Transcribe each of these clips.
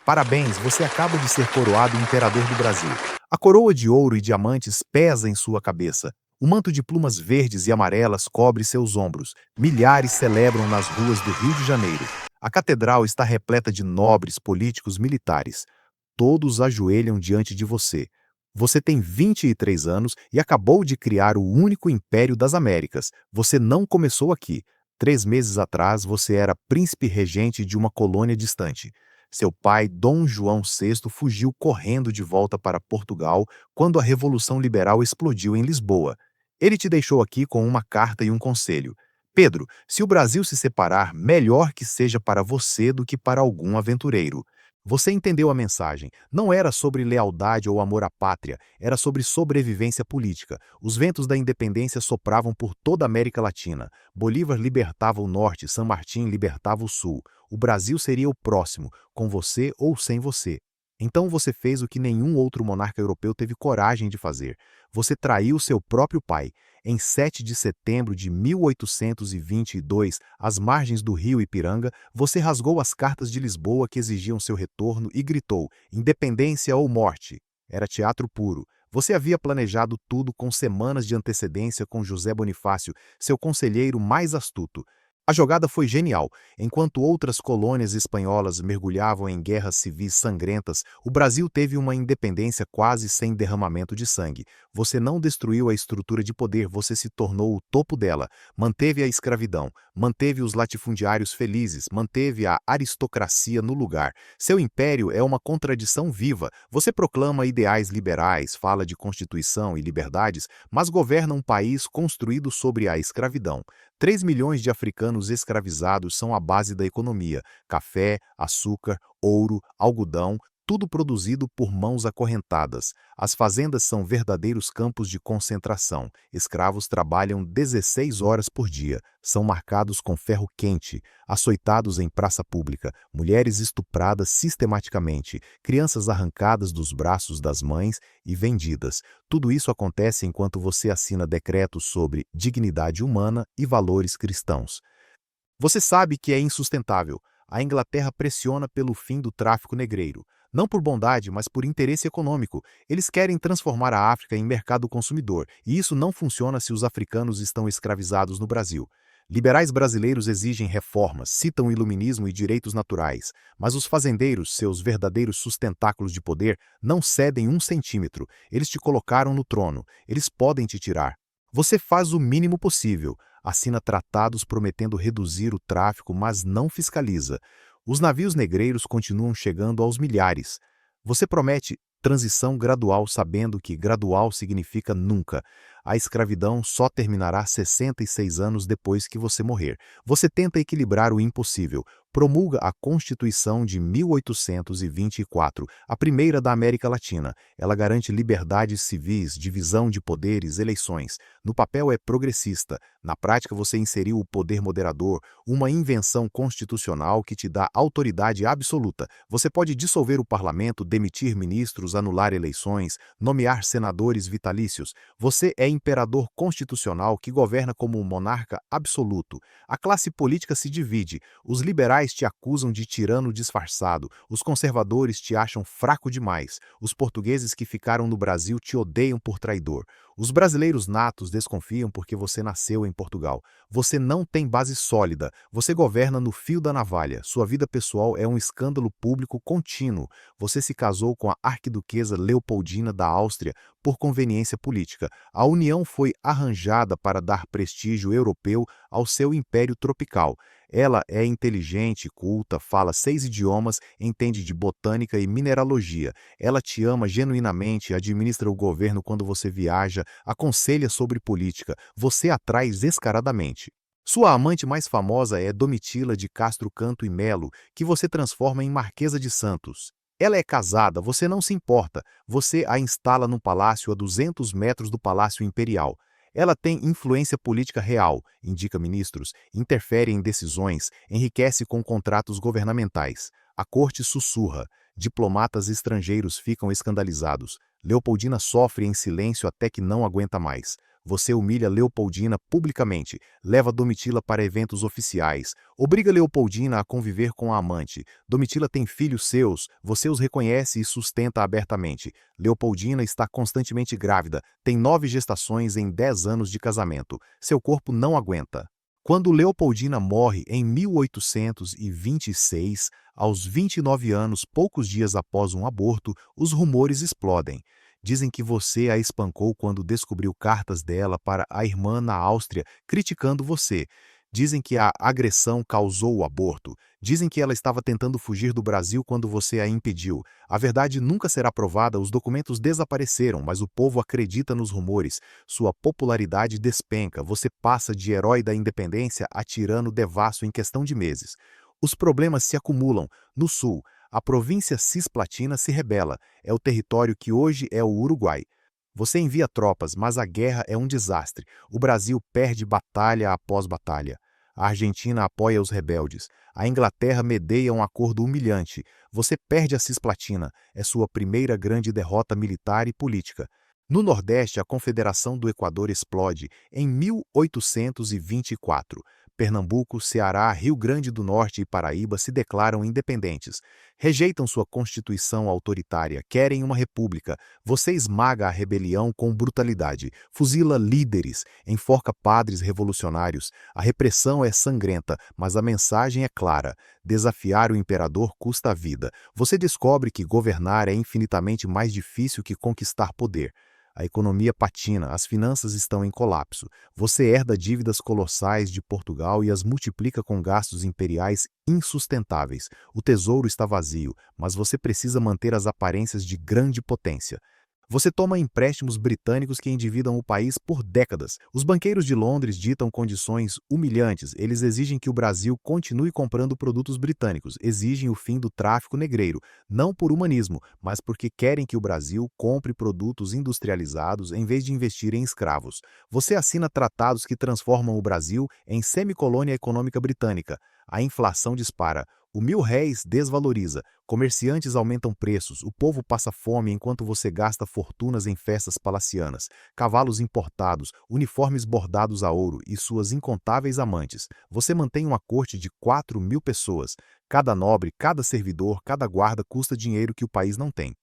Parabéns, você acaba de ser coroado imperador do Brasil. A coroa de ouro e diamantes pesa em sua cabeça. O manto de plumas verdes e amarelas cobre seus ombros. Milhares celebram nas ruas do Rio de Janeiro. A catedral está repleta de nobres, políticos, militares. Todos ajoelham diante de você. Você tem 23 anos e acabou de criar o único império das Américas. Você não começou aqui. 3 meses atrás, você era príncipe regente de uma colônia distante. Seu pai, Dom João VI, fugiu correndo de volta para Portugal quando a Revolução Liberal explodiu em Lisboa. Ele te deixou aqui com uma carta e um conselho. Pedro, se o Brasil se separar, melhor que seja para você do que para algum aventureiro. Você entendeu a mensagem. Não era sobre lealdade ou amor à pátria, era sobre sobrevivência política. Os ventos da independência sopravam por toda a América Latina. Bolívar libertava o norte, San Martín libertava o sul. O Brasil seria o próximo, com você ou sem você. Então você fez o que nenhum outro monarca europeu teve coragem de fazer. Você traiu seu próprio pai. Em 7 de setembro de 1822, às margens do rio Ipiranga, você rasgou as cartas de Lisboa que exigiam seu retorno e gritou: independência ou morte. Era teatro puro. Você havia planejado tudo com semanas de antecedência com José Bonifácio, seu conselheiro mais astuto. A jogada foi genial. Enquanto outras colônias espanholas mergulhavam em guerras civis sangrentas, o Brasil teve uma independência quase sem derramamento de sangue. Você não destruiu a estrutura de poder, você se tornou o topo dela. Manteve a escravidão, manteve os latifundiários felizes, manteve a aristocracia no lugar. Seu império é uma contradição viva. Você proclama ideais liberais, fala de constituição e liberdades, mas governa um país construído sobre a escravidão. 3 milhões de africanos escravizados são a base da economia: café, açúcar, ouro, algodão, tudo produzido por mãos acorrentadas. As fazendas são verdadeiros campos de concentração. Escravos trabalham 16 horas por dia, são marcados com ferro quente, açoitados em praça pública, mulheres estupradas sistematicamente, crianças arrancadas dos braços das mães e vendidas. Tudo isso acontece enquanto você assina decretos sobre dignidade humana e valores cristãos. Você sabe que é insustentável. A Inglaterra pressiona pelo fim do tráfico negreiro. Não por bondade, mas por interesse econômico. Eles querem transformar a África em mercado consumidor, e isso não funciona se os africanos estão escravizados no Brasil. Liberais brasileiros exigem reformas, citam o iluminismo e direitos naturais, mas os fazendeiros, seus verdadeiros sustentáculos de poder, não cedem 1 centímetro. Eles te colocaram no trono, eles podem te tirar. Você faz o mínimo possível, assina tratados prometendo reduzir o tráfico, mas não fiscaliza. Os navios negreiros continuam chegando aos milhares. Você promete transição gradual, sabendo que gradual significa nunca. A escravidão só terminará 66 anos depois que você morrer. Você tenta equilibrar o impossível. Promulga a Constituição de 1824, a primeira da América Latina. Ela garante liberdades civis, divisão de poderes, eleições. No papel é progressista. Na prática você inseriu o poder moderador, uma invenção constitucional que te dá autoridade absoluta. Você pode dissolver o parlamento, demitir ministros, anular eleições, nomear senadores vitalícios. Você é imperador constitucional que governa como um monarca absoluto. A classe política se divide. Os liberais te acusam de tirano disfarçado. Os conservadores te acham fraco demais. Os portugueses que ficaram no Brasil te odeiam por traidor. Os brasileiros natos desconfiam porque você nasceu em Portugal. Você não tem base sólida. Você governa no fio da navalha. Sua vida pessoal é um escândalo público contínuo. Você se casou com a arquiduquesa Leopoldina da Áustria por conveniência política. A união foi arranjada para dar prestígio europeu ao seu império tropical. Ela é inteligente, culta, fala 6 idiomas, entende de botânica e mineralogia. Ela te ama genuinamente, administra o governo quando você viaja, aconselha sobre política. Você a traz descaradamente. Sua amante mais famosa é Domitila de Castro Canto e Melo, que você transforma em Marquesa de Santos. Ela é casada, você não se importa. Você a instala num palácio a 200 metros do Palácio Imperial. Ela tem influência política real, indica ministros, interfere em decisões, enriquece com contratos governamentais. A corte sussurra. Diplomatas estrangeiros ficam escandalizados. Leopoldina sofre em silêncio até que não aguenta mais. Você humilha Leopoldina publicamente, leva Domitila para eventos oficiais, obriga Leopoldina a conviver com a amante. Domitila tem filhos seus, você os reconhece e sustenta abertamente. Leopoldina está constantemente grávida, tem 9 gestações em 10 anos de casamento. Seu corpo não aguenta. Quando Leopoldina morre em 1826, aos 29 anos, poucos dias após um aborto, os rumores explodem. Dizem que você a espancou quando descobriu cartas dela para a irmã na Áustria, criticando você. Dizem que a agressão causou o aborto. Dizem que ela estava tentando fugir do Brasil quando você a impediu. A verdade nunca será provada, os documentos desapareceram, mas o povo acredita nos rumores. Sua popularidade despenca, você passa de herói da independência a tirano devasso em questão de meses. Os problemas se acumulam. No sul, a província cisplatina se rebela. É o território que hoje é o Uruguai. Você envia tropas, mas a guerra é um desastre. O Brasil perde batalha após batalha. A Argentina apoia os rebeldes. A Inglaterra medeia um acordo humilhante. Você perde a Cisplatina. É sua primeira grande derrota militar e política. No Nordeste, a Confederação do Equador explode em 1824. Pernambuco, Ceará, Rio Grande do Norte e Paraíba se declaram independentes. Rejeitam sua constituição autoritária, querem uma república. Você esmaga a rebelião com brutalidade, fuzila líderes, enforca padres revolucionários. A repressão é sangrenta, mas a mensagem é clara. Desafiar o imperador custa a vida. Você descobre que governar é infinitamente mais difícil que conquistar poder. A economia patina, as finanças estão em colapso. Você herda dívidas colossais de Portugal e as multiplica com gastos imperiais insustentáveis. O tesouro está vazio, mas você precisa manter as aparências de grande potência. Você toma empréstimos britânicos que endividam o país por décadas. Os banqueiros de Londres ditam condições humilhantes. Eles exigem que o Brasil continue comprando produtos britânicos, exigem o fim do tráfico negreiro, não por humanismo, mas porque querem que o Brasil compre produtos industrializados em vez de investir em escravos. Você assina tratados que transformam o Brasil em semicolônia econômica britânica. A inflação dispara. O mil-réis desvaloriza, comerciantes aumentam preços, o povo passa fome enquanto você gasta fortunas em festas palacianas, cavalos importados, uniformes bordados a ouro e suas incontáveis amantes. Você mantém uma corte de 4.000 pessoas. Cada nobre, cada servidor, cada guarda custa dinheiro que o país não tem.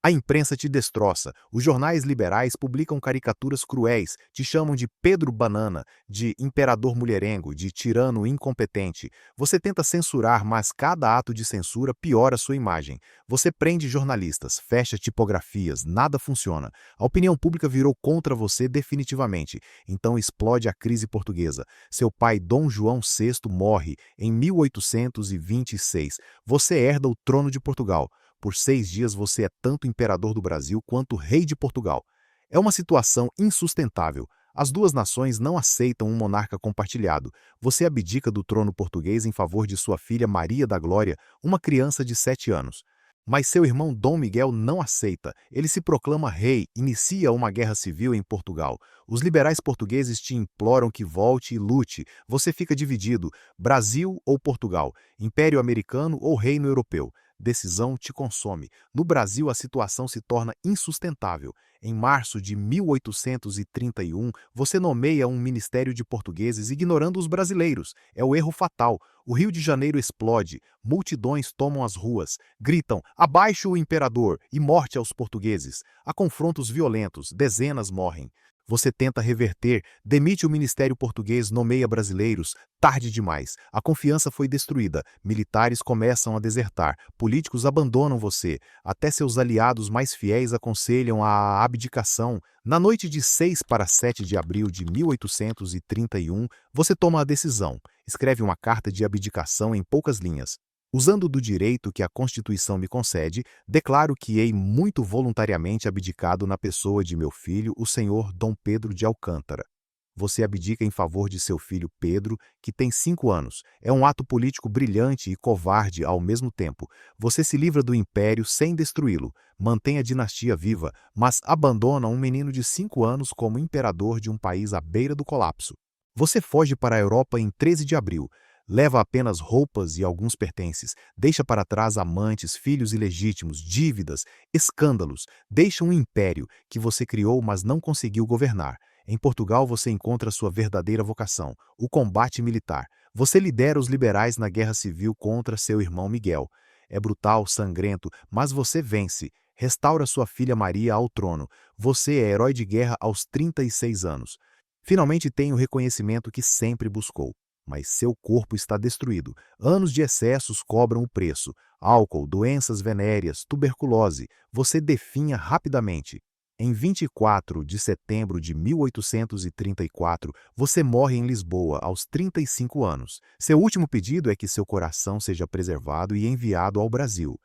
A imprensa te destroça, os jornais liberais publicam caricaturas cruéis, te chamam de Pedro Banana, de imperador mulherengo, de tirano incompetente. Você tenta censurar, mas cada ato de censura piora sua imagem. Você prende jornalistas, fecha tipografias, nada funciona. A opinião pública virou contra você definitivamente. Então explode a crise portuguesa. Seu pai Dom João VI morre em 1826. Você herda o trono de Portugal. Por 6 dias você é tanto imperador do Brasil quanto rei de Portugal. É uma situação insustentável. As duas nações não aceitam um monarca compartilhado. Você abdica do trono português em favor de sua filha Maria da Glória, uma criança de 7 anos. Mas seu irmão Dom Miguel não aceita. Ele se proclama rei, inicia uma guerra civil em Portugal. Os liberais portugueses te imploram que volte e lute. Você fica dividido: Brasil ou Portugal, Império Americano ou Reino Europeu. Decisão te consome. No Brasil, a situação se torna insustentável. Em março de 1831, você nomeia um ministério de portugueses ignorando os brasileiros. É o erro fatal. O Rio de Janeiro explode. Multidões tomam as ruas. Gritam: abaixo o imperador e morte aos portugueses. Há confrontos violentos. Dezenas morrem. Você tenta reverter, demite o Ministério Português, nomeia brasileiros. Tarde demais. A confiança foi destruída. Militares começam a desertar. Políticos abandonam você. Até seus aliados mais fiéis aconselham a abdicação. Na noite de 6 para 7 de abril de 1831, você toma a decisão. Escreve uma carta de abdicação em poucas linhas. Usando do direito que a Constituição me concede, declaro que hei muito voluntariamente abdicado na pessoa de meu filho, o senhor Dom Pedro de Alcântara. Você abdica em favor de seu filho Pedro, que tem 5 anos. É um ato político brilhante e covarde ao mesmo tempo. Você se livra do império sem destruí-lo, mantém a dinastia viva, mas abandona um menino de 5 anos como imperador de um país à beira do colapso. Você foge para a Europa em 13 de abril. Leva apenas roupas e alguns pertences, deixa para trás amantes, filhos ilegítimos, dívidas, escândalos, deixa um império que você criou mas não conseguiu governar. Em Portugal você encontra sua verdadeira vocação, o combate militar. Você lidera os liberais na guerra civil contra seu irmão Miguel. É brutal, sangrento, mas você vence. Restaura sua filha Maria ao trono. Você é herói de guerra aos 36 anos. Finalmente tem o reconhecimento que sempre buscou. Mas seu corpo está destruído. Anos de excessos cobram o preço. Álcool, doenças venéreas, tuberculose. Você definha rapidamente. Em 24 de setembro de 1834, você morre em Lisboa, aos 35 anos. Seu último pedido é que seu coração seja preservado e enviado ao Brasil.